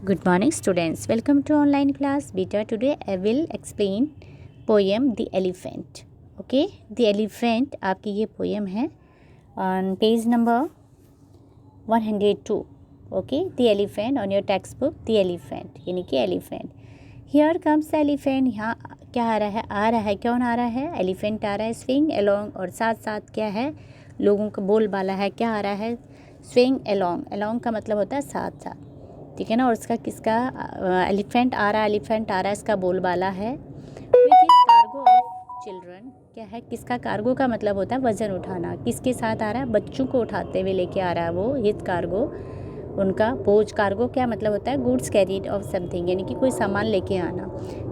Good morning students, welcome to online class. Beta, today I will explain poem The Elephant. Okay, The Elephant आपकी ये poem है on page number 102. Okay, The Elephant on your textbook, The Elephant यानी कि elephant. Here comes the elephant. यहाँ क्या आ रहा है कौन आ रहा है? Elephant आ रहा है. Swing along और साथ साथ क्या है, लोगों का बोलबाला है. क्या आ रहा है? Swing along. Along का मतलब होता है साथ साथ, ठीक है ना. और इसका किसका एलिफेंट आ रहा है, इसका बोलबाला है. With his cargo of children. क्या है, किसका कार्गो का मतलब होता है वज़न उठाना. किसके साथ आ रहा है? बच्चों को उठाते हुए लेके आ रहा है वो. हिज कार्गो उनका बोझ. कार्गो क्या मतलब होता है? गुड्स कैरीड ऑफ समथिंग, यानी कि कोई सामान लेके आना.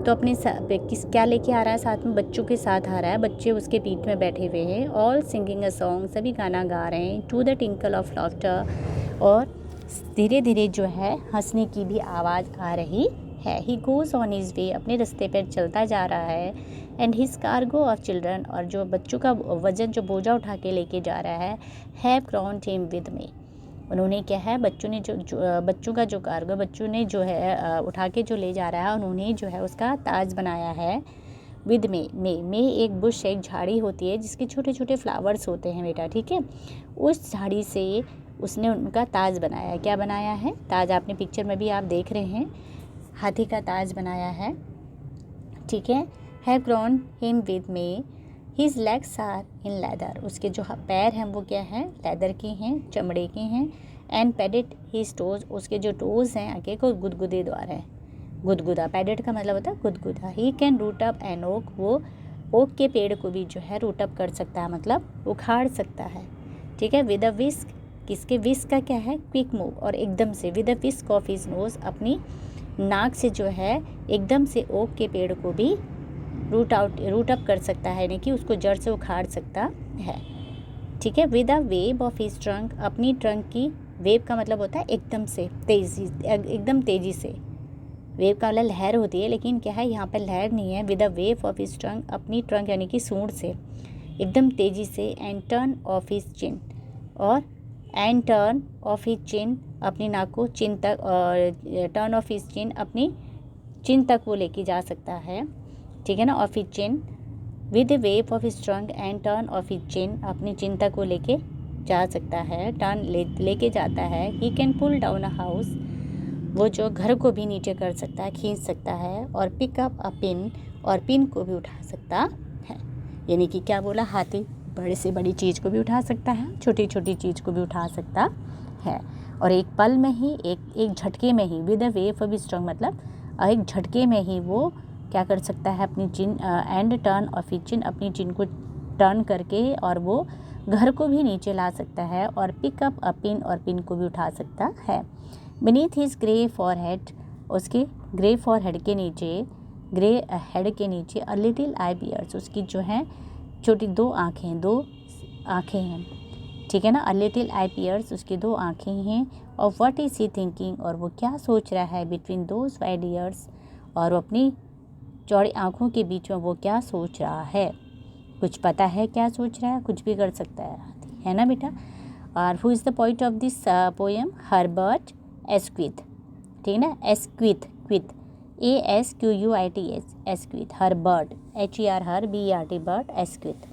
तो अपने क्या लेके आ रहा है? साथ में बच्चों के साथ आ रहा है. बच्चे उसके पीठ में बैठे हुए हैं. ऑल सिंगिंग अ सॉन्ग, सभी गाना गा रहे हैं. To the tinkle of laughter, और धीरे धीरे जो है हंसने की भी आवाज़ आ रही है. He goes on his way, अपने रास्ते पर चलता जा रहा है. And his cargo of children, और जो बच्चों का वज़न जो बोझा उठा के लेके जा रहा है. Have crowned him with me, उन्होंने क्या है, बच्चों ने बच्चों का जो कार्गो बच्चों ने जो है उठा के जो ले जा रहा है, उन्होंने जो है उसका ताज बनाया है. विद में एक बुश, एक झाड़ी होती है जिसके छोटे छोटे फ्लावर्स होते हैं बेटा, ठीक है. उस झाड़ी से उसने उनका ताज बनाया है. क्या बनाया है? ताज. आपने पिक्चर में भी आप देख रहे हैं, हाथी का ताज बनाया है, ठीक है. Have grown him with me, his legs are in leather, उसके जो पैर हैं वो क्या हैं? लेदर के हैं, चमड़े के हैं. एंड पेडेड हिज टोज, उसके जो टोज हैं आगे को गुदगुदेदार हैं. गुदगुदा, पैडेड का मतलब होता है गुदगुदा. He can root up an oak, वो ओक के पेड़ को भी जो है रूट अप कर सकता है, मतलब उखाड़ सकता है, ठीक है. विद अ विस्क, किसके विस्क का क्या है? क्विक मूव, और एकदम से. With a whisk of his nose, अपनी नाक से जो है एकदम से ओक के पेड़ को भी रूट अप कर सकता है, यानी कि उसको जड़ से उखाड़ सकता है, ठीक है. With a wave of his trunk, अपनी ट्रंक की, वेव का मतलब होता है एकदम से, तेजी, एकदम तेजी से. वेव का मतलब लहर होती है, लेकिन क्या है यहाँ पर लहर नहीं है. With a wave of his trunk, अपनी ट्रंक यानी कि सूंड से एकदम तेजी से. एंड टर्न ऑफ हिज चिन, और and turn of his chin, अपनी नाक को चिन तक, और टर्न ऑफ हिज चिन, अपनी चिन तक वो लेके जा सकता है, ठीक है ना. Off his chin. With the wave of his trunk and turn of his chin, अपनी चिन तक वो लेके जा सकता है, टर्न लेके जाता है. He can pull down a house, वो जो घर को भी नीचे कर सकता है, खींच सकता है. और पिक अप अ पिन, और पिन को भी उठा सकता है. यानी कि क्या बोला? हाथी बड़े से बड़ी चीज़ को भी उठा सकता है, छोटी छोटी चीज़ को भी उठा सकता है. और एक पल में ही, एक झटके में ही. With a wave of his trunk, मतलब एक झटके में ही वो क्या कर सकता है? अपनी चिन, and turn of his chin, अपनी चिन को टर्न करके, और वो घर को भी नीचे ला सकता है. और पिक अप अ पिन, और पिन को भी उठा सकता है. बीनीथ हिज ग्रे फॉरहेड, उसके ग्रे फॉरहेड के नीचे, ग्रे हेड के नीचे. अ लिटिल आई बियर्स, उसकी जो है छोटी दो आँखें हैं, ठीक है ना. अ लिटिल आई पियर्स, उसकी दो आँखें हैं. और व्हाट इज़ ही थिंकिंग, और वो क्या सोच रहा है? बिटवीन दोज वाइड ईयर्स, और वो अपनी चौड़ी आँखों के बीच में वो क्या सोच रहा है? कुछ पता है क्या सोच रहा है? कुछ भी कर सकता है ना बेटा. और who is the poet of this poem? Herbert Asquith, ठीक है ना. Asquith, quith, ASQUITH, Asquith. Herbert, HER, bert, Asquith.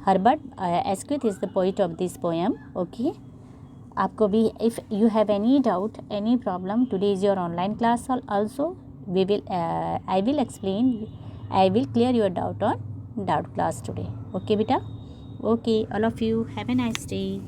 Herbert Asquith is the poet of this poem. Okay. आपको भी, if you have any doubt, any problem, today is your online class also. I will clear your doubt on doubt class today. Okay beta. Okay, all of you have a nice day.